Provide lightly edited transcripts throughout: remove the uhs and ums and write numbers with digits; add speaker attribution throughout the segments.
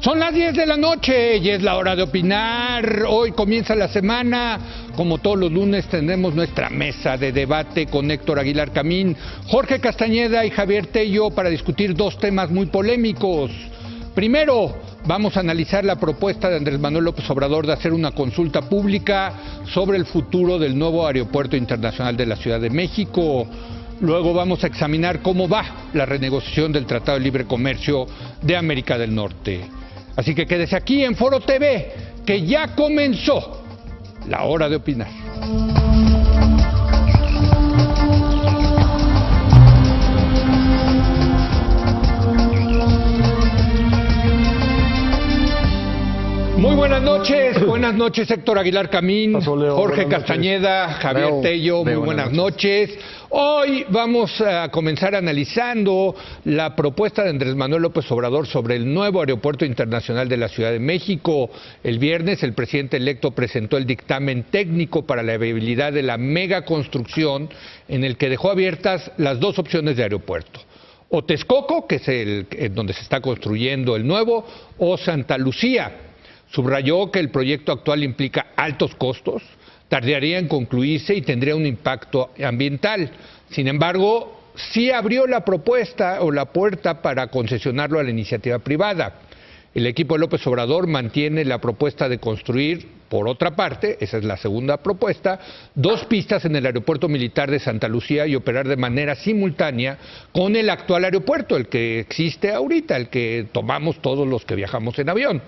Speaker 1: Son las 10 de la noche y es la hora de opinar. Hoy comienza la semana. Como todos los lunes tendremos nuestra mesa de debate con Héctor Aguilar Camín, Jorge Castañeda y Javier Tello para discutir dos temas muy polémicos. Primero, vamos a analizar la propuesta de Andrés Manuel López Obrador de hacer una consulta pública sobre el futuro del nuevo Aeropuerto Internacional de la Ciudad de México. Luego vamos a examinar cómo va la renegociación del Tratado de Libre Comercio de América del Norte. Así que quédese aquí en Foro TV, que ya comenzó la hora de opinar. Muy buenas noches Héctor Aguilar Camín, Jorge Castañeda, Javier Tello, muy buenas noches. Hoy vamos a comenzar analizando la propuesta de Andrés Manuel López Obrador sobre el nuevo Aeropuerto Internacional de la Ciudad de México. El viernes el presidente electo presentó el dictamen técnico para la viabilidad de la megaconstrucción, en el que dejó abiertas las dos opciones de aeropuerto. O Texcoco, que es donde se está construyendo el nuevo, o Santa Lucía. Subrayó que el proyecto actual implica altos costos, tardaría en concluirse y tendría un impacto ambiental. Sin embargo, sí abrió la propuesta o la puerta para concesionarlo a la iniciativa privada. El equipo de López Obrador mantiene la propuesta de construir, por otra parte, esa es la segunda propuesta, dos pistas en el aeropuerto militar de Santa Lucía y operar de manera simultánea con el actual aeropuerto, el que existe ahorita, el que tomamos todos los que viajamos en avión.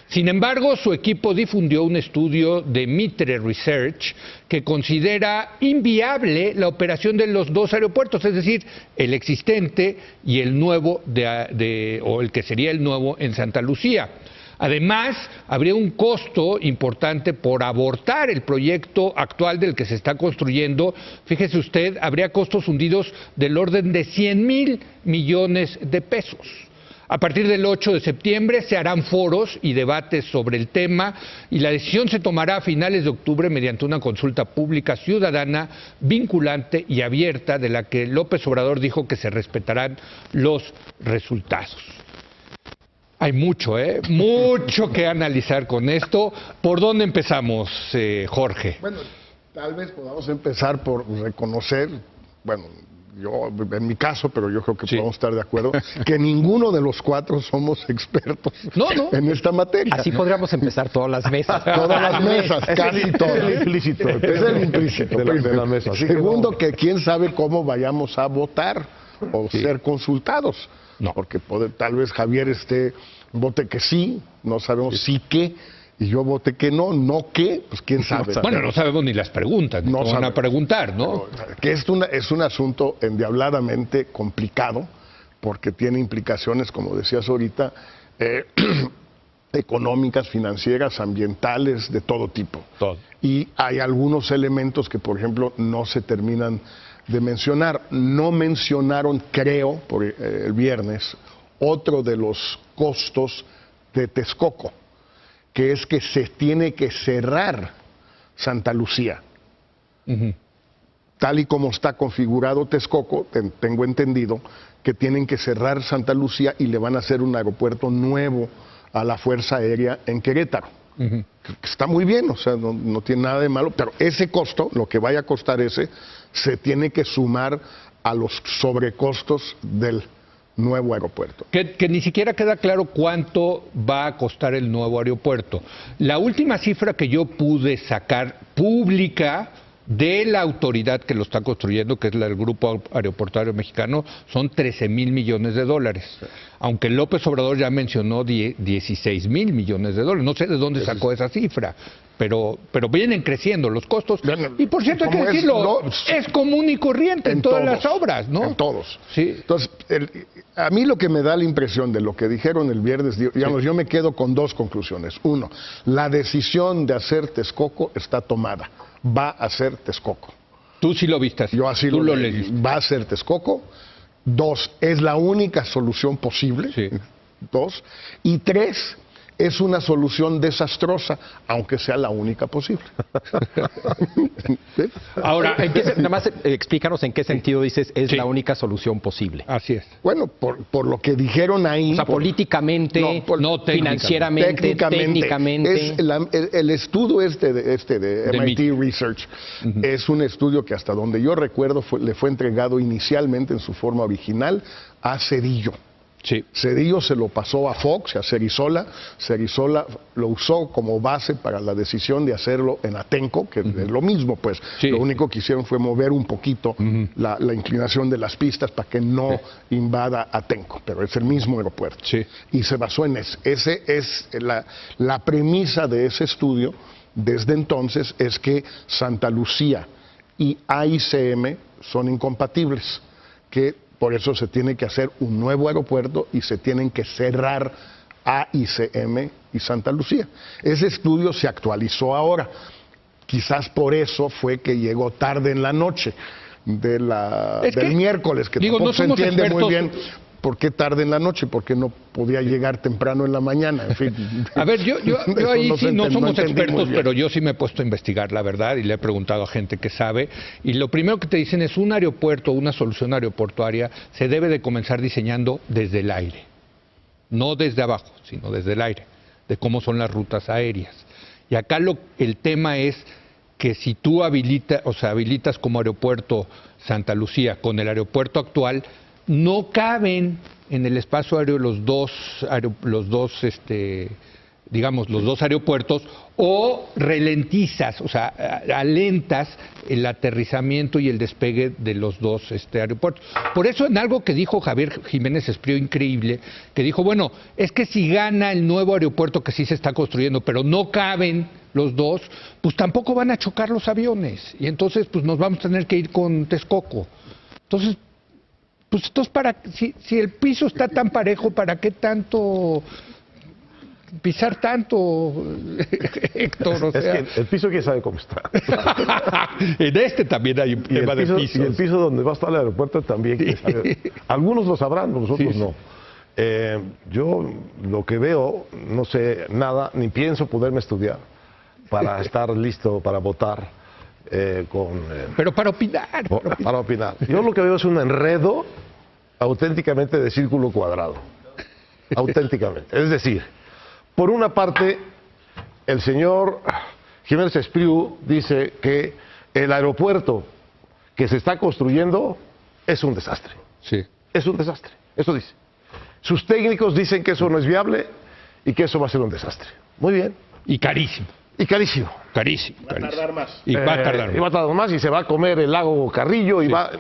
Speaker 1: Sin embargo, su equipo difundió un estudio de Mitre Research que considera inviable la operación de los dos aeropuertos, es decir, el existente y el nuevo, o el que sería el nuevo en Santa Lucía. Además, habría un costo importante por abortar el proyecto actual del que se está construyendo. Fíjese usted, habría costos hundidos del orden de 100,000 millones de pesos. A partir del 8 de septiembre se harán foros y debates sobre el tema y la decisión se tomará a finales de octubre mediante una consulta pública ciudadana, vinculante y abierta, de la que López Obrador dijo que se respetarán los resultados. Hay mucho que analizar con esto. ¿Por dónde empezamos, Jorge?
Speaker 2: Bueno, tal vez podamos empezar por reconocer, yo en mi caso, pero yo creo que podemos estar de acuerdo, que ninguno de los cuatro somos expertos en esta materia.
Speaker 3: Así podríamos empezar todas las mesas.
Speaker 2: Todas las mesas, casi todas.
Speaker 4: Es el implícito.
Speaker 2: Es el implícito
Speaker 4: de la mesa.
Speaker 2: Segundo, que quién sabe cómo vayamos a votar o ser consultados. Porque tal vez Javier vote que sí, no sabemos sí qué. Y yo voté que no qué, pues quién sabe.
Speaker 1: Bueno, no sabemos ni las preguntas, no van a preguntar, ¿no?
Speaker 2: Pero, que es un asunto endiabladamente complicado, porque tiene implicaciones, como decías ahorita, económicas, financieras, ambientales, de todo tipo.
Speaker 1: Todo.
Speaker 2: Y hay algunos elementos que, por ejemplo, no se terminan de mencionar. No mencionaron, creo, el viernes, otro de los costos de Texcoco, que es que se tiene que cerrar Santa Lucía. Tal y como está configurado Texcoco, tengo entendido que tienen que cerrar Santa Lucía y le van a hacer un aeropuerto nuevo a la Fuerza Aérea en Querétaro. Está muy bien, o sea, no tiene nada de malo, pero ese costo, lo que vaya a costar se tiene que sumar a los sobrecostos del nuevo aeropuerto.
Speaker 1: Que ni siquiera queda claro cuánto va a costar el nuevo aeropuerto. La última cifra que yo pude sacar pública de la autoridad que lo está construyendo, que es el Grupo Aeroportuario Mexicano, son 13,000 millones de dólares. Aunque López Obrador ya mencionó 16,000 millones de dólares. No sé de dónde sacó esa cifra, pero vienen creciendo los costos. Y por cierto, hay que decirlo, es común y corriente en todas las obras, ¿no?
Speaker 2: En todos.
Speaker 1: Sí.
Speaker 2: Entonces, a mí lo que me da la impresión de lo que dijeron el viernes, digamos, yo me quedo con dos conclusiones. Uno, la decisión de hacer Texcoco está tomada. Va a ser Texcoco.
Speaker 1: Tú sí lo viste así.
Speaker 2: Yo así lo leí. Va a ser Texcoco. Dos, es la única solución posible. Sí. Dos. Y tres, es una solución desastrosa, aunque sea la única posible.
Speaker 3: ¿Sí? Ahora, nada más explícanos en qué sentido dices es la única solución posible.
Speaker 1: Así es.
Speaker 2: Bueno, por lo que dijeron ahí...
Speaker 3: O sea, políticamente, financieramente, técnicamente.
Speaker 2: El estudio de MIT Research es un estudio que hasta donde yo recuerdo le fue entregado inicialmente en su forma original a Cedillo.
Speaker 1: Sí.
Speaker 2: Cedillo se lo pasó a Fox, a Cerizola. Cerizola lo usó como base para la decisión de hacerlo en Atenco, que es lo mismo, pues. Sí. Lo único que hicieron fue mover un poquito la inclinación de las pistas para que no invada Atenco, pero es el mismo aeropuerto.
Speaker 1: Sí.
Speaker 2: Y se basó en ese. Ese es la premisa de ese estudio. Desde entonces es que Santa Lucía y AICM son incompatibles, que por eso se tiene que hacer un nuevo aeropuerto y se tienen que cerrar AICM y Santa Lucía. Ese estudio se actualizó ahora. Quizás por eso fue que llegó tarde en la noche del miércoles, que tampoco se entiende muy bien por qué tarde en la noche, porque no podía llegar temprano en la mañana, en fin.
Speaker 1: A ver, yo ahí sí no somos expertos, pero yo sí me he puesto a investigar, la verdad, y le he preguntado a gente que sabe, y lo primero que te dicen es un aeropuerto, una solución aeroportuaria, se debe de comenzar diseñando desde el aire, no desde abajo, sino desde el aire, de cómo son las rutas aéreas. Y acá el tema es que si tú habilitas como aeropuerto Santa Lucía con el aeropuerto actual, no caben en el espacio aéreo los dos aeropuertos, o ralentizas, o sea, alentas el aterrizamiento y el despegue de los dos aeropuertos. Por eso, en algo que dijo Javier Jiménez Espriu, increíble, que dijo, bueno, es que si gana el nuevo aeropuerto que sí se está construyendo, pero no caben los dos, pues tampoco van a chocar los aviones, y entonces pues nos vamos a tener que ir con Texcoco. Entonces, si el piso está tan parejo, ¿para qué tanto pisar tanto, Héctor? O sea...
Speaker 4: Es que el piso, quién sabe cómo está.
Speaker 1: En también hay un tema de piso.
Speaker 4: Y el piso donde va a estar el aeropuerto también, quién sabe. Algunos lo sabrán, nosotros no. Yo lo que veo, no sé nada, ni pienso poderme estudiar para estar listo para votar.
Speaker 1: Pero para opinar.
Speaker 4: Para opinar. Yo lo que veo es un enredo auténticamente de círculo cuadrado. Auténticamente. Es decir, por una parte, el señor Jiménez Espriu dice que el aeropuerto que se está construyendo es un desastre.
Speaker 1: Sí.
Speaker 4: Es un desastre. Eso dice. Sus técnicos dicen que eso no es viable y que eso va a ser un desastre. Muy bien.
Speaker 1: Y carísimo.
Speaker 4: Y carísimo.
Speaker 1: Carísimo.
Speaker 2: Va a tardar más.
Speaker 1: Y va a tardar más.
Speaker 4: Y va a tardar más y se va a comer el lago Carrillo y va...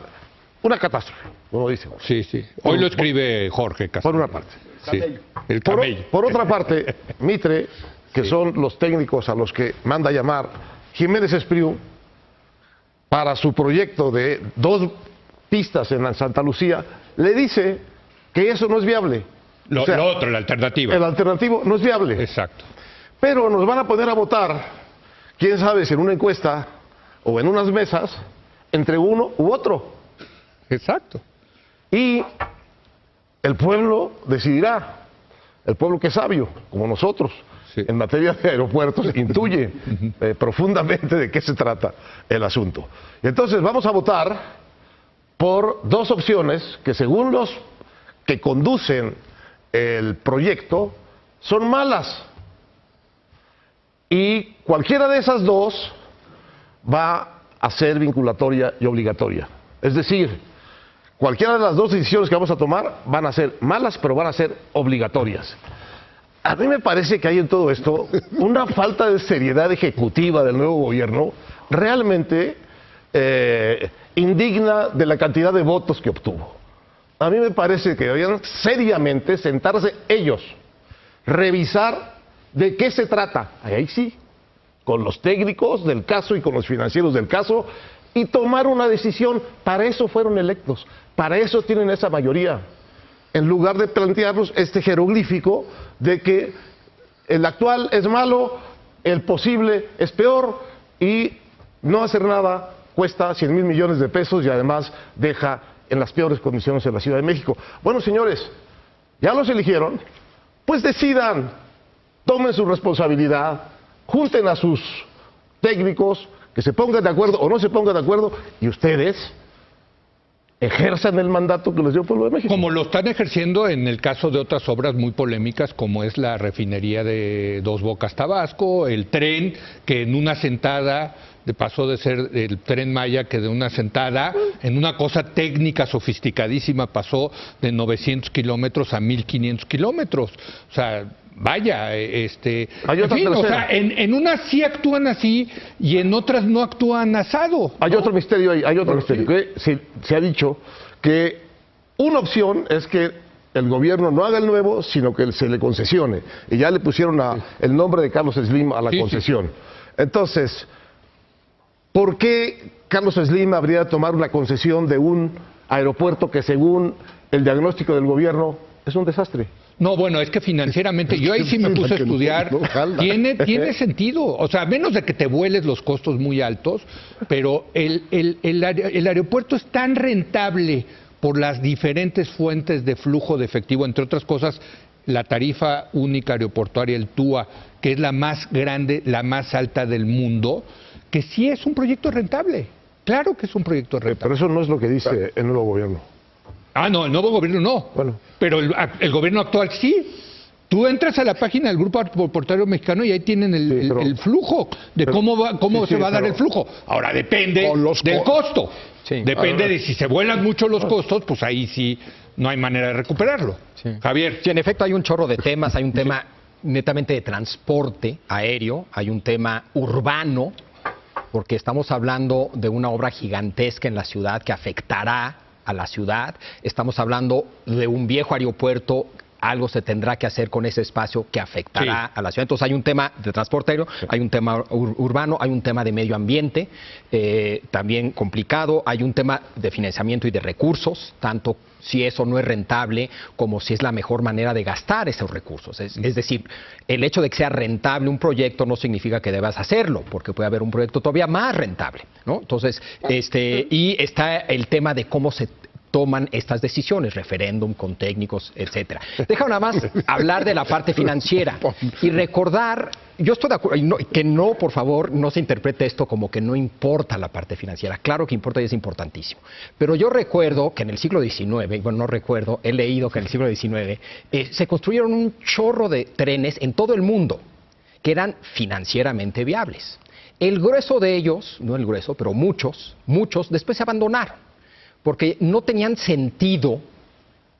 Speaker 4: Una catástrofe, como dice.
Speaker 1: Sí, sí. Hoy lo escribe Jorge Castañeda.
Speaker 4: Por una parte.
Speaker 1: Sí. El camello.
Speaker 4: Por otra parte, Mitre, que son los técnicos a los que manda llamar Jiménez Espriu para su proyecto de 2 pistas en Santa Lucía, le dice que eso no es viable.
Speaker 1: Lo otro, la alternativa.
Speaker 4: El alternativo no es viable.
Speaker 1: Exacto.
Speaker 4: Pero nos van a poner a votar, quién sabe si en una encuesta o en unas mesas, entre uno u otro.
Speaker 1: Exacto.
Speaker 4: Y el pueblo decidirá, el pueblo que es sabio, como nosotros, en materia de aeropuertos, intuye profundamente de qué se trata el asunto. Y entonces vamos a votar por 2 opciones que, según los que conducen el proyecto, son malas. Y cualquiera de esas 2 va a ser vinculatoria y obligatoria. Es decir, cualquiera de las 2 decisiones que vamos a tomar van a ser malas, pero van a ser obligatorias. A mí me parece que hay en todo esto una falta de seriedad ejecutiva del nuevo gobierno realmente indigna de la cantidad de votos que obtuvo. A mí me parece que deberían seriamente sentarse ellos, revisar de qué se trata, ahí sí, con los técnicos del caso y con los financieros del caso, y tomar una decisión. Para eso fueron electos, para eso tienen esa mayoría, en lugar de plantearnos este jeroglífico de que el actual es malo, el posible es peor, y no hacer nada cuesta 100,000 millones de pesos y además deja en las peores condiciones en la Ciudad de México. Bueno, señores, ya los eligieron, pues decidan. tomen su responsabilidad, junten a sus técnicos, que se pongan de acuerdo o no se pongan de acuerdo, y ustedes ejerzan el mandato que les dio el pueblo de México.
Speaker 1: Como lo están ejerciendo en el caso de otras obras muy polémicas, como es la refinería de Dos Bocas, Tabasco, el tren que en una sentada pasó de ser el Tren Maya, que de una sentada, en una cosa técnica sofisticadísima, pasó de 900 kilómetros a 1500 kilómetros. O sea, vaya,
Speaker 4: Hay
Speaker 1: en
Speaker 4: otra
Speaker 1: fin, o
Speaker 4: tercera.
Speaker 1: sea, en unas sí actúan así y en otras no actúan asado.
Speaker 4: Hay otro misterio ahí, hay otro misterio. Que se ha dicho que una opción es que el gobierno no haga el nuevo, sino que se le concesione. Y ya le pusieron el nombre de Carlos Slim a la concesión. Entonces, ¿por qué Carlos Slim habría de tomar una concesión de un aeropuerto que, según el diagnóstico del gobierno, es un desastre?
Speaker 1: No, bueno, es que financieramente, yo ahí sí me puse a estudiar, tiene sentido, o sea, a menos de que te vueles los costos muy altos, pero el aeropuerto es tan rentable por las diferentes fuentes de flujo de efectivo, entre otras cosas, la tarifa única aeroportuaria, el TUA, que es la más grande, la más alta del mundo, que sí es un proyecto rentable, claro que es un proyecto rentable.
Speaker 4: Pero eso no es lo que dice el nuevo gobierno.
Speaker 1: Ah, no, el nuevo gobierno no.
Speaker 4: Bueno.
Speaker 1: Pero el gobierno actual sí. Tú entras a la página del Grupo Aeroportuario Mexicano y ahí tienen el flujo de cómo se va a dar el flujo. Ahora depende del costo.
Speaker 3: Sí.
Speaker 1: Depende de si se vuelan mucho los costos, pues ahí sí no hay manera de recuperarlo.
Speaker 3: Sí.
Speaker 1: Javier.
Speaker 3: Sí, en efecto hay un chorro de temas, hay un tema netamente de transporte aéreo, hay un tema urbano, porque estamos hablando de una obra gigantesca en la ciudad que afectará a la ciudad. Estamos hablando de un viejo aeropuerto, algo se tendrá que hacer con ese espacio que afectará a la ciudad. Entonces hay un tema de transporte aéreo, hay un tema urbano, hay un tema de medio ambiente, también complicado, hay un tema de financiamiento y de recursos, tanto si eso no es rentable como si es la mejor manera de gastar esos recursos. Es decir, el hecho de que sea rentable un proyecto no significa que debas hacerlo, porque puede haber un proyecto todavía más rentable, ¿no? Entonces, y está el tema de cómo se toman estas decisiones, referéndum con técnicos, etcétera. Déjame nada más hablar de la parte financiera y recordar, yo estoy de acuerdo, que no, por favor, no se interprete esto como que no importa la parte financiera. Claro que importa y es importantísimo. Pero yo recuerdo que en el siglo XIX, bueno, no recuerdo, he leído que en el siglo XIX se construyeron un chorro de trenes en todo el mundo que eran financieramente viables. El grueso de ellos, no el grueso, pero muchos, después se abandonaron, porque no tenían sentido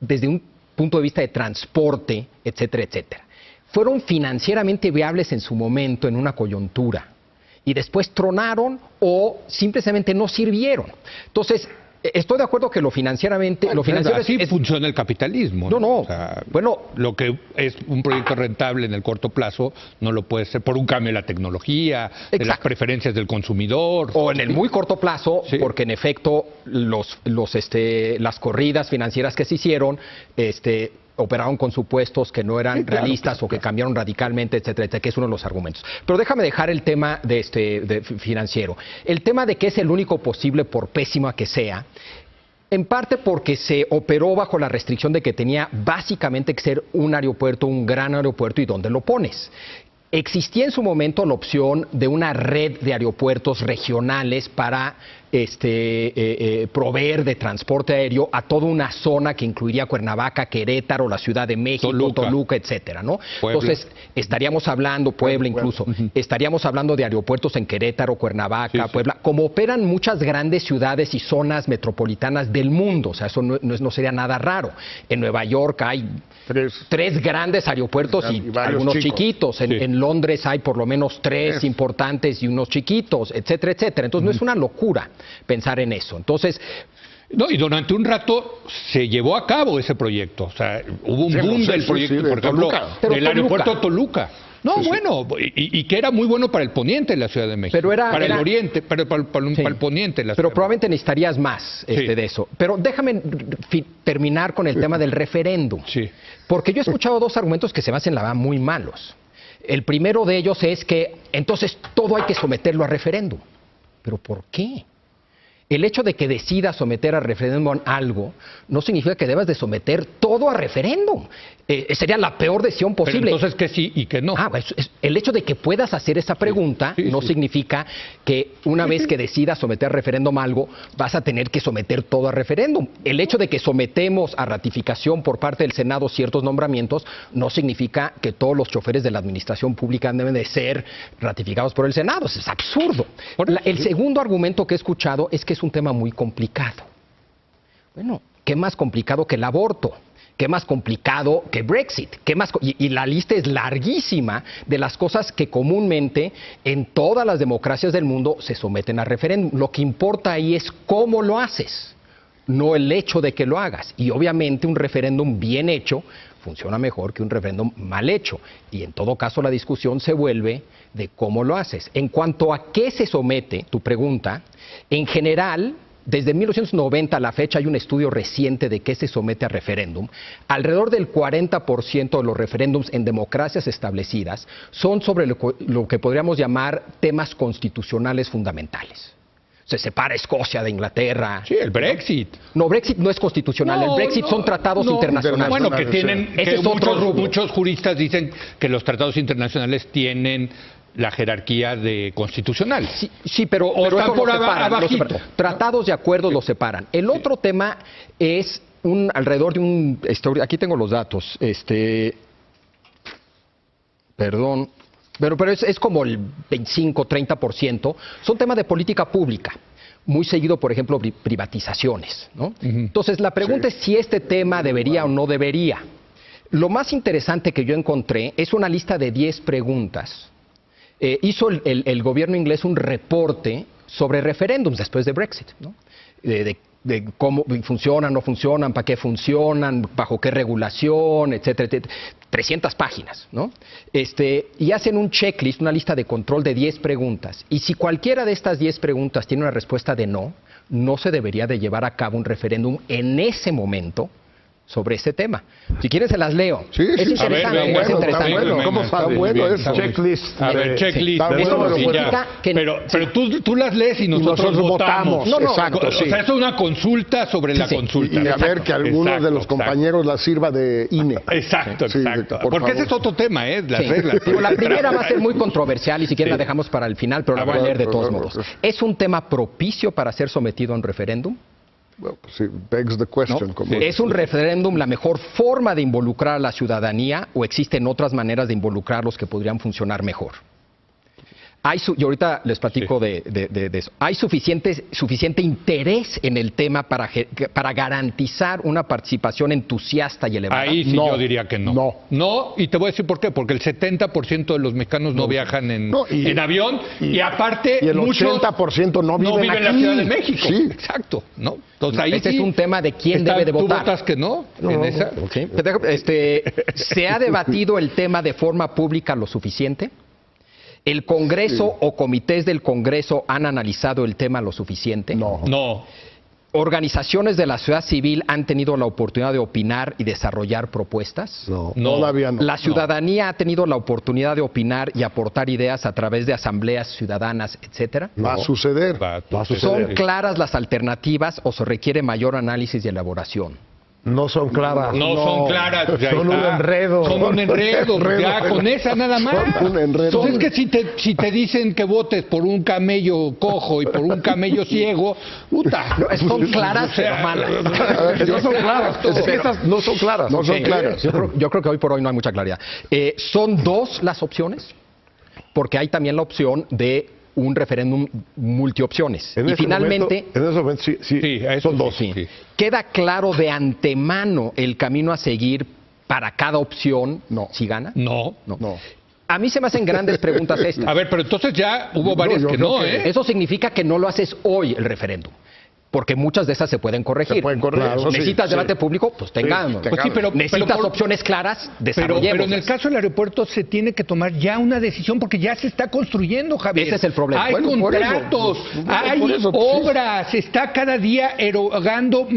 Speaker 3: desde un punto de vista de transporte, etcétera, etcétera. Fueron financieramente viables en su momento, en una coyuntura, y después tronaron o simplemente no sirvieron. Entonces, estoy de acuerdo que lo financieramente...
Speaker 1: Así funciona el capitalismo.
Speaker 3: No.
Speaker 1: O sea,
Speaker 3: bueno,
Speaker 1: lo que es un proyecto rentable en el corto plazo no lo puede ser por un cambio de la tecnología, de las preferencias del consumidor.
Speaker 3: O en el muy corto plazo, porque en efecto las corridas financieras que se hicieron operaron con supuestos que no eran realistas o que cambiaron radicalmente, etcétera, etcétera, que es uno de los argumentos. Pero déjame dejar el tema de financiero. El tema de que es el único posible, por pésima que sea, en parte porque se operó bajo la restricción de que tenía básicamente que ser un aeropuerto, un gran aeropuerto, ¿y dónde lo pones? Existía en su momento la opción de una red de aeropuertos regionales para proveer de transporte aéreo a toda una zona que incluiría Cuernavaca, Querétaro, la Ciudad de México, Toluca, etcétera, ¿no?
Speaker 1: Puebla.
Speaker 3: Entonces, estaríamos hablando, Puebla incluso, estaríamos hablando de aeropuertos en Querétaro, Cuernavaca, Puebla, como operan muchas grandes ciudades y zonas metropolitanas del mundo. O sea, eso no sería nada raro. En Nueva York hay tres grandes aeropuertos y algunos chiquitos. En Londres hay por lo menos tres importantes y unos chiquitos, etcétera, etcétera. Entonces, no es una locura pensar en eso. Entonces,
Speaker 1: no, y durante un rato se llevó a cabo ese proyecto. O sea, hubo un boom del proyecto, por ejemplo, del aeropuerto de Toluca. No, bueno, y que era muy bueno para el poniente de la Ciudad de México. Para el oriente, para el poniente de la Ciudad.
Speaker 3: Pero probablemente necesitarías más de eso. Pero déjame terminar con el tema del referéndum.
Speaker 1: Sí.
Speaker 3: Porque yo he escuchado dos argumentos que se me hacen la verdad muy malos. El primero de ellos es que entonces todo hay que someterlo a referéndum. ¿Pero por qué? El hecho de que decidas someter a referéndum algo no significa que debas de someter todo a referéndum. Sería la peor decisión posible.
Speaker 1: Pero entonces que sí y que no.
Speaker 3: El hecho de que puedas hacer esa pregunta no significa que una vez que decidas someter a referéndum algo, vas a tener que someter todo a referéndum. El hecho de que sometemos a ratificación por parte del Senado ciertos nombramientos no significa que todos los choferes de la administración pública deben de ser ratificados por el Senado. Eso es absurdo. El segundo argumento que he escuchado es que es un tema muy complicado. Bueno, ¿qué más complicado que el aborto? ¿Qué más complicado que Brexit? Y la lista es larguísima de las cosas que comúnmente en todas las democracias del mundo se someten a referéndum. Lo que importa ahí es cómo lo haces, no el hecho de que lo hagas. Y obviamente un referéndum bien hecho funciona mejor que un referéndum mal hecho. Y en todo caso la discusión se vuelve de cómo lo haces. En cuanto a qué se somete, tu pregunta, en general, desde 1990 a la fecha hay un estudio reciente de qué se somete a referéndum. Alrededor del 40% de los referéndums en democracias establecidas son sobre lo que podríamos llamar temas constitucionales fundamentales. Se separa Escocia de Inglaterra.
Speaker 1: Sí, el Brexit.
Speaker 3: No, Brexit no es constitucional. El Brexit son tratados internacionales.
Speaker 1: Bueno, que tienen...
Speaker 3: Ese es otro rubro.
Speaker 1: Muchos juristas dicen que los tratados internacionales tienen la jerarquía de constitucional.
Speaker 3: Sí, pero
Speaker 1: están por abajito.
Speaker 3: Tratados y acuerdos los separan. El otro tema es alrededor de un... Aquí tengo los datos. Perdón. Pero es como el 25-30%. Son temas de política pública. Muy seguido, por ejemplo, privatizaciones, ¿no? Entonces, la pregunta es si este tema debería o no debería. Lo más interesante que yo encontré es una lista de 10 preguntas. Hizo el gobierno inglés un reporte sobre referéndums después de Brexit, ¿no? De cómo funcionan, no funcionan, para qué funcionan, bajo qué regulación, etcétera, etcétera. 300 páginas, ¿no? Y hacen un checklist, una lista de control de 10 preguntas. Y si cualquiera de estas 10 preguntas tiene una respuesta de no se debería de llevar a cabo un referéndum en ese momento sobre ese tema. Si quieren se las leo.
Speaker 2: Sí,
Speaker 3: es interesante.
Speaker 2: es interesante. ¿Cómo está bueno eso?
Speaker 4: Checklist.
Speaker 1: A ver, checklist. Pero tú las lees y nosotros votamos.
Speaker 2: No, exacto.
Speaker 1: O sea, es una consulta sobre la consulta.
Speaker 2: Y a ver que alguno de los compañeros la sirva de INE.
Speaker 1: Exacto. Porque ese es otro tema, las reglas.
Speaker 3: Pero la primera va a ser muy controversial y si quieren la dejamos para el final, pero la voy a leer de todos modos. ¿Es un tema propicio para ser sometido a un referéndum?
Speaker 2: Well, sí, begs the question.
Speaker 3: ¿No? ¿Es un referéndum la mejor forma de involucrar a la ciudadanía o existen otras maneras de involucrarlos que podrían funcionar mejor? Y ahorita les platico de eso. ¿Hay suficiente interés en el tema para garantizar una participación entusiasta y elevada?
Speaker 1: Ahí sí yo diría que no. No, y te voy a decir por qué. Porque el 70% de los mexicanos no viajan en avión y aparte
Speaker 2: y el
Speaker 1: muchos
Speaker 2: 80% no viven
Speaker 1: en la Ciudad de México.
Speaker 2: Sí.
Speaker 1: Exacto. ¿No? Entonces ahí
Speaker 3: es un tema de quién debe de votar.
Speaker 1: ¿Tú votas que no? En esa?
Speaker 3: Okay. ¿Se ha debatido el tema de forma pública lo suficiente? ¿El Congreso o comités del Congreso han analizado el tema lo suficiente?
Speaker 1: No.
Speaker 3: ¿Organizaciones de la sociedad civil han tenido la oportunidad de opinar y desarrollar propuestas?
Speaker 2: No. Todavía no.
Speaker 3: ¿La ciudadanía ha tenido la oportunidad de opinar y aportar ideas a través de asambleas ciudadanas, etcétera?
Speaker 2: Va a suceder.
Speaker 3: ¿Son claras las alternativas o se requiere mayor anélisis y elaboración?
Speaker 4: No son claras.
Speaker 1: No son claras.
Speaker 4: Son un enredo.
Speaker 1: Son un enredo. Ya, con esa nada más.
Speaker 2: Son un enredo.
Speaker 1: Entonces es que si te dicen que votes por un camello cojo y por un camello ciego, puta.
Speaker 3: No, son claras pero malas.
Speaker 4: No son claras. Estas no son claras.
Speaker 2: No son claras.
Speaker 3: Yo creo que hoy por hoy no hay mucha claridad. ¿Son dos las opciones? Porque hay también la opción de un referéndum multiopciones. Y finalmente...
Speaker 4: En ese momento sí son dos.
Speaker 3: Sí. ¿Queda claro de antemano el camino a seguir para cada opción si gana?
Speaker 1: No.
Speaker 3: A mí se me hacen grandes preguntas estas.
Speaker 1: A ver, pero entonces ya hubo varias que no, ¿eh?
Speaker 3: Eso significa que no lo haces hoy el referéndum. Porque muchas de esas se pueden corregir.
Speaker 2: Claro,
Speaker 3: ¿Necesitas debate público? Pues tengamos.
Speaker 1: Pues sí, pero
Speaker 3: ¿necesitas opciones claras? Desarrollemos.
Speaker 1: Pero en el caso del aeropuerto se tiene que tomar ya una decisión porque ya se está construyendo, Javier.
Speaker 3: Ese es el problema.
Speaker 1: Hay contratos, hay obras, se está cada día erogando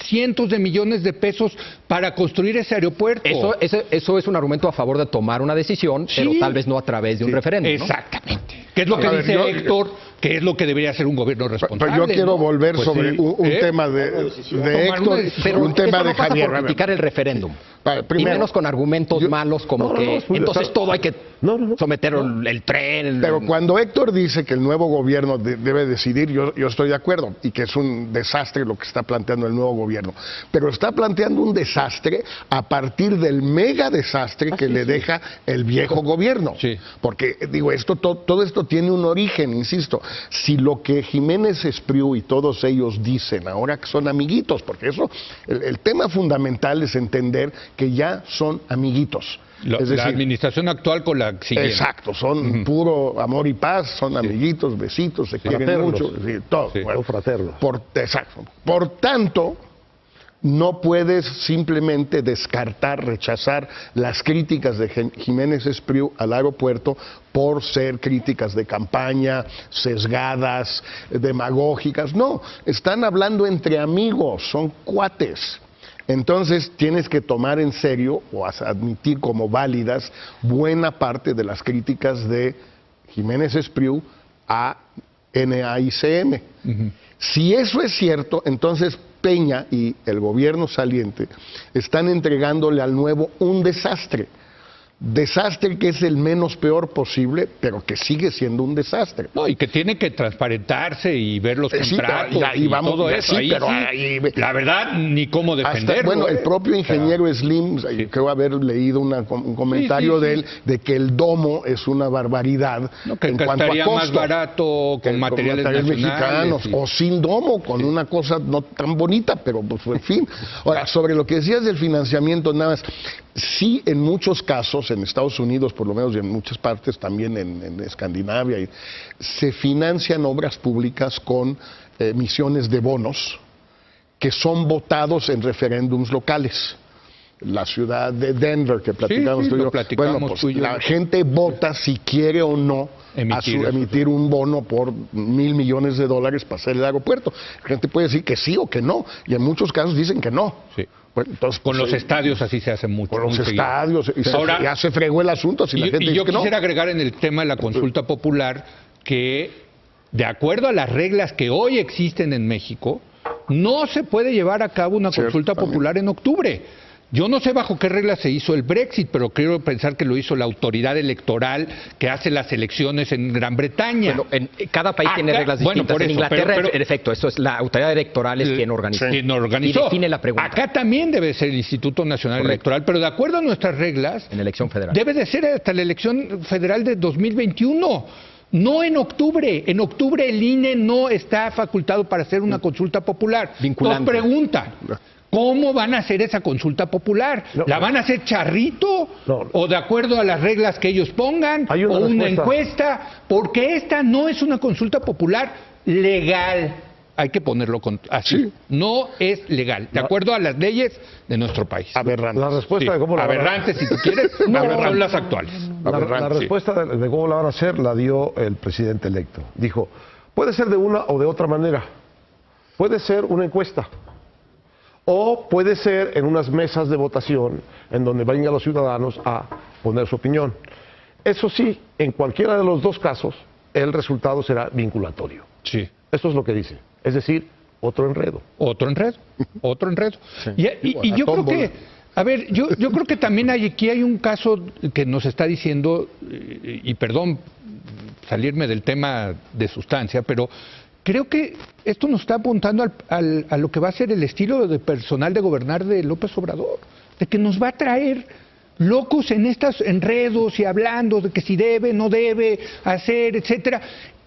Speaker 1: cientos de millones de pesos para construir ese aeropuerto.
Speaker 3: Eso es un argumento a favor de tomar una decisión, pero tal vez no a través de un referéndum, ¿no?
Speaker 1: Exactamente. ¿Qué es lo que dice Héctor? ¿Qué es lo que debería ser un gobierno responsable?
Speaker 2: Yo quiero volver
Speaker 1: pues
Speaker 2: sobre un tema de Héctor,
Speaker 3: pero
Speaker 2: un tema
Speaker 3: eso no
Speaker 2: de
Speaker 3: pasa
Speaker 2: Javier.
Speaker 3: por criticar el referéndum.
Speaker 2: Primero,
Speaker 3: y menos con argumentos malos como entonces todo hay que someter el tren.
Speaker 2: Pero cuando Héctor dice que el nuevo gobierno debe decidir, yo estoy de acuerdo, y que es un desastre lo que está planteando el nuevo gobierno. Pero está planteando un desastre a partir del mega desastre que le deja el viejo gobierno.
Speaker 1: Sí.
Speaker 2: Porque, digo, todo esto tiene un origen, insisto. Si lo que Jiménez Espriu y todos ellos dicen ahora que son amiguitos, porque eso, el tema fundamental es entender que ya son amiguitos. Es decir,
Speaker 1: la administración actual con la siguiente.
Speaker 2: Exacto, son puro amor y paz, son amiguitos, besitos, se quieren mucho, todo.
Speaker 1: Sí.
Speaker 2: Bueno,
Speaker 4: fraternos.
Speaker 2: Exacto. Por tanto, no puedes simplemente descartar, rechazar las críticas de Jiménez Espriu al aeropuerto por ser críticas de campaña, sesgadas, demagógicas. No, están hablando entre amigos, son cuates. Entonces tienes que tomar en serio o admitir como válidas buena parte de las críticas de Jiménez Espriu a NAICM. Si eso es cierto, entonces Peña y el gobierno saliente están entregándole al nuevo un desastre. Desastre que es el menos peor posible, pero que sigue siendo un desastre.
Speaker 1: No, y que tiene que transparentarse y ver los contratos
Speaker 2: y vamos,
Speaker 1: todo eso.
Speaker 2: Sí, ahí,
Speaker 1: la verdad, ni cómo defenderlo.
Speaker 2: Bueno, el propio ingeniero Slim, creo haber leído un comentario de él, de que el domo es una barbaridad
Speaker 1: que
Speaker 2: en cuanto a costo.
Speaker 1: Más barato con materiales
Speaker 2: mexicanos, o sin domo, con una cosa no tan bonita, pero pues en fin. Ahora, sobre lo que decías del financiamiento, nada más, sí, en muchos casos, en Estados Unidos por lo menos, y en muchas partes también en Escandinavia, se financian obras públicas con emisiones de bonos que son votados en referéndums locales. La ciudad de Denver, que platicamos tú y yo, bueno, pues la gente vota si quiere o no emitir un bono por $1,000 millones para hacer el aeropuerto. La gente puede decir que sí o que no, y en muchos casos dicen que no.
Speaker 1: Sí.
Speaker 2: Bueno, entonces,
Speaker 1: con los estadios así se hace mucho.
Speaker 2: Con los estadios, ya se fregó el asunto. Si la gente dice
Speaker 1: yo
Speaker 2: que
Speaker 1: quisiera
Speaker 2: no.
Speaker 1: agregar en el tema de la consulta popular que, de acuerdo a las reglas que hoy existen en México, no se puede llevar a cabo una consulta popular en octubre. Yo no sé bajo qué reglas se hizo el Brexit, pero quiero pensar que lo hizo la autoridad electoral que hace las elecciones en Gran Bretaña.
Speaker 3: Bueno, en cada país tiene reglas distintas.
Speaker 1: Por
Speaker 3: en
Speaker 1: eso,
Speaker 3: Inglaterra, en efecto, eso es la autoridad electoral es quien organiza.
Speaker 1: Quien organizó.
Speaker 3: Y define la pregunta.
Speaker 1: Acá también debe ser el Instituto Nacional Electoral, pero de acuerdo a nuestras reglas,
Speaker 3: en elección federal.
Speaker 1: Debe de ser hasta la elección federal de 2021. No en octubre. En octubre el INE no está facultado para hacer una consulta popular.
Speaker 3: Vinculante.
Speaker 1: Nos preguntan, ¿cómo van a hacer esa consulta popular? ¿La van a hacer charrito? ¿O de acuerdo a las reglas que ellos pongan? ¿O una encuesta? Porque esta no es una consulta popular legal. Hay que ponerlo así. Sí. No es legal, de acuerdo a las leyes de nuestro país.
Speaker 2: Aberrantes.
Speaker 4: La respuesta de cómo la
Speaker 1: aberrantes, si tú quieres, son las actuales.
Speaker 4: La respuesta de cómo la van a hacer la dio el presidente electo. Dijo, puede ser de una o de otra manera. Puede ser una encuesta. O puede ser en unas mesas de votación en donde vengan los ciudadanos a poner su opinión. Eso sí, en cualquiera de los dos casos, el resultado será vinculatorio.
Speaker 1: Sí.
Speaker 4: Eso es lo que dice. Es decir, otro enredo.
Speaker 1: Otro enredo. Sí. Y yo creo que, a ver, yo creo que también aquí hay un caso que nos está diciendo, y perdón salirme del tema de sustancia, pero creo que esto nos está apuntando a lo que va a ser el estilo de personal de gobernar de López Obrador, de que nos va a traer locos en estos enredos y hablando de que si debe, no debe hacer, etcétera.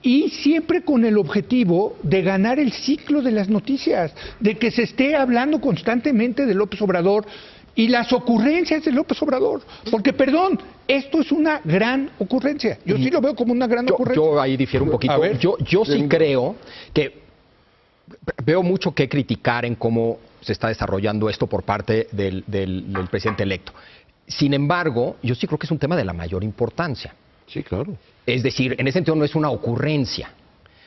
Speaker 1: Y siempre con el objetivo de ganar el ciclo de las noticias, de que se esté hablando constantemente de López Obrador y las ocurrencias de López Obrador. Porque, perdón, esto es una gran ocurrencia. Yo sí lo veo como una gran ocurrencia.
Speaker 3: Yo ahí difiero un poquito. Yo sí creo que veo mucho que criticar en cómo se está desarrollando esto por parte del presidente electo. Sin embargo, yo sí creo que es un tema de la mayor importancia.
Speaker 4: Sí, claro.
Speaker 3: Es decir, en ese sentido no es una ocurrencia.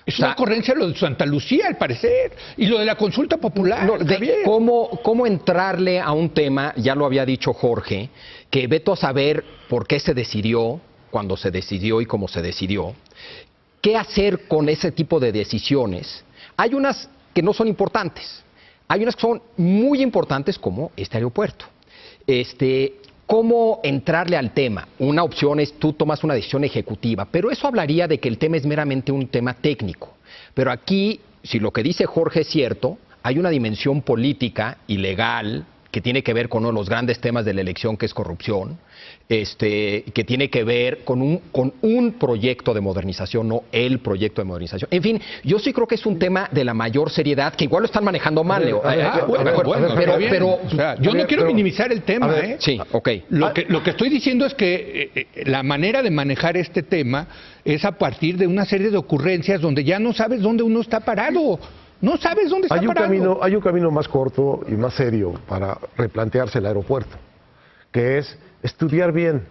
Speaker 1: Es una ocurrencia lo de Santa Lucía, al parecer, y lo de la consulta popular.
Speaker 3: No, ¿Cómo entrarle a un tema? Ya lo había dicho Jorge, que veto a saber por qué se decidió cuando se decidió y como se decidió. ¿Qué hacer con ese tipo de decisiones? Hay unas que no son importantes. Hay unas que son muy importantes, como este aeropuerto. ¿Cómo entrarle al tema? Una opción es tú tomas una decisión ejecutiva, pero eso hablaría de que el tema es meramente un tema técnico. Pero aquí, si lo que dice Jorge es cierto, hay una dimensión política y legal que tiene que ver con uno de los grandes temas de la elección, que es corrupción, que tiene que ver con un proyecto de modernización, no el proyecto de modernización. En fin, yo sí creo que es un tema de la mayor seriedad, que igual lo están manejando mal, Leo.
Speaker 1: Pero yo no quiero minimizar el tema, ¿eh?
Speaker 3: Sí, ok.
Speaker 1: Lo que estoy diciendo es que la manera de manejar este tema es a partir de una serie de ocurrencias donde ya no sabes dónde uno está parado. No sabes dónde está parado.
Speaker 4: Hay un camino más corto y más serio para replantearse el aeropuerto, que es estudiar bien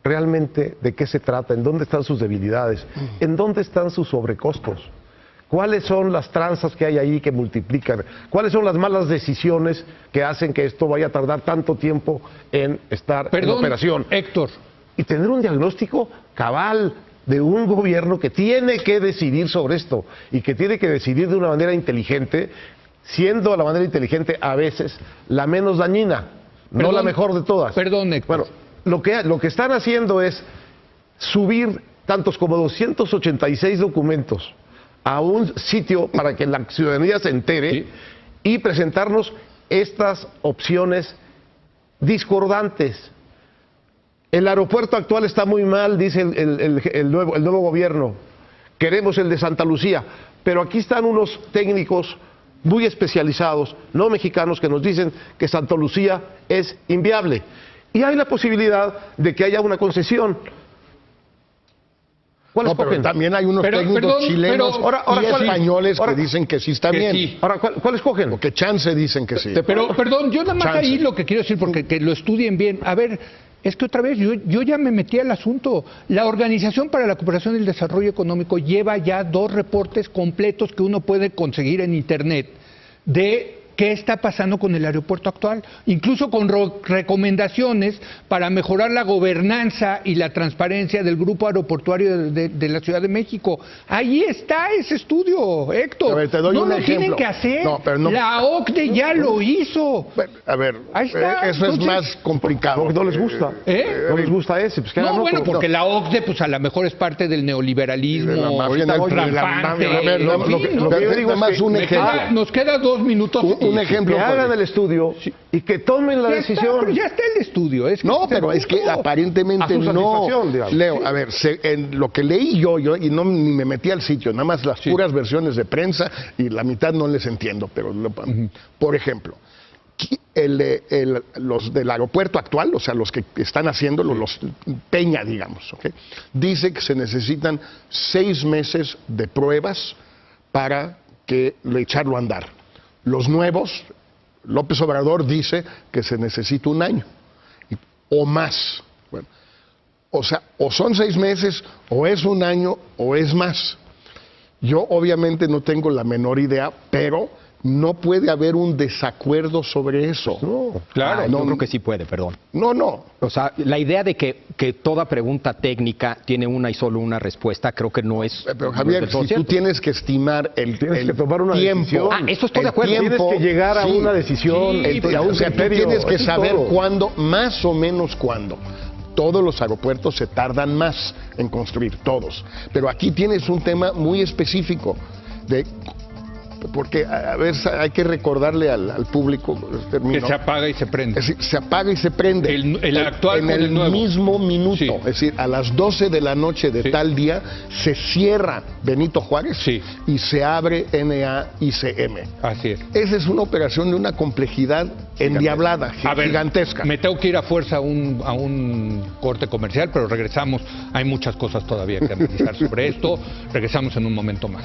Speaker 4: realmente de qué se trata, en dónde están sus debilidades, en dónde están sus sobrecostos, cuáles son las tranzas que hay ahí que multiplican, cuáles son las malas decisiones que hacen que esto vaya a tardar tanto tiempo en estar en operación.
Speaker 1: Héctor.
Speaker 4: Y tener un diagnóstico cabal de un gobierno que tiene que decidir sobre esto y que tiene que decidir de una manera inteligente, siendo la manera inteligente a veces la menos dañina, no la mejor de todas.
Speaker 1: Perdón, Héctor.
Speaker 4: Bueno, lo que están haciendo es subir tantos como 286 documentos a un sitio para que la ciudadanía se entere y presentarnos estas opciones discordantes. El aeropuerto actual está muy mal, dice el nuevo gobierno. Queremos el de Santa Lucía. Pero aquí están unos técnicos muy especializados, no mexicanos, que nos dicen que Santa Lucía es inviable. Y hay la posibilidad de que haya una concesión. ¿Cuál escogen?
Speaker 2: Pero también hay unos técnicos chilenos y españoles que dicen que sí está bien.
Speaker 1: Sí.
Speaker 4: Ahora, ¿cuál escogen?
Speaker 2: Porque chance dicen que sí.
Speaker 1: Pero, perdón, yo nada más ahí lo que quiero decir, porque que lo estudien bien. A ver, es que otra vez yo ya me metí al asunto. La Organización para la Cooperación y el Desarrollo Económico lleva ya 2 reportes completos que uno puede conseguir en Internet de qué está pasando con el aeropuerto actual, incluso con recomendaciones para mejorar la gobernanza y la transparencia del grupo aeroportuario de la Ciudad de México. Ahí está ese estudio, Héctor.
Speaker 2: A ver, te doy
Speaker 1: no
Speaker 2: un
Speaker 1: lo
Speaker 2: ejemplo.
Speaker 1: Tienen que hacer.
Speaker 2: No, pero no.
Speaker 1: La OCDE ya lo hizo.
Speaker 2: A ver,
Speaker 1: Ahí está.
Speaker 2: eso es más complicado.
Speaker 4: No les gusta.
Speaker 1: ¿Eh?
Speaker 4: No les gusta ese. Pues que hagan
Speaker 1: No, bueno,
Speaker 4: otro.
Speaker 1: porque la OCDE, pues a lo mejor es parte del neoliberalismo.
Speaker 2: De la mafia,
Speaker 1: rampante.
Speaker 2: A ver, lo que yo digo es más un ejemplo.
Speaker 1: Nos queda 2 minutos.
Speaker 2: Un ejemplo.
Speaker 4: Que hagan el estudio y que tomen la decisión.
Speaker 1: Pero ya está el estudio.
Speaker 2: Pero es que aparentemente no. Leo, a ver, en lo que leí yo y no ni me metí al sitio, nada más las puras versiones de prensa y la mitad no les entiendo, pero por ejemplo, los del aeropuerto actual, o sea, los que están haciendo, los Peña, digamos, ¿okay? Dice que se necesitan 6 meses de pruebas para echarlo a andar. Los nuevos, López Obrador dice que se necesita 1 año o más. Bueno, o sea, o son 6 meses, o es 1 año, o es más. Yo obviamente no tengo la menor idea, pero no puede haber un desacuerdo sobre eso.
Speaker 3: No, claro, yo creo que sí puede, perdón.
Speaker 2: No.
Speaker 3: O sea, la idea de que toda pregunta técnica tiene una y solo una respuesta, creo que no es.
Speaker 2: Pero Javier, si tú tienes que estimar el
Speaker 4: que tomar una
Speaker 2: tiempo,
Speaker 4: decisión.
Speaker 3: Eso estoy de acuerdo.
Speaker 4: Tienes que llegar a una decisión.
Speaker 2: O sea, tú tienes que saber cuándo, más o menos cuándo. Todos los aeropuertos se tardan más en construir, todos. Pero aquí tienes un tema muy específico porque, a ver, hay que recordarle al público,
Speaker 1: que se apaga y se prende.
Speaker 2: Es decir, se apaga y se prende.
Speaker 1: El actual
Speaker 2: en el
Speaker 1: nuevo.
Speaker 2: mismo minuto.
Speaker 1: Sí.
Speaker 2: Es decir, a las 12 de la noche de tal día se cierra Benito Juárez y se abre NAICM.
Speaker 1: Así es.
Speaker 2: Esa es una operación de una complejidad endiablada, gigantesca.
Speaker 1: Me tengo que ir a fuerza a un corte comercial, pero regresamos. Hay muchas cosas todavía que analizar sobre esto. Regresamos en un momento más.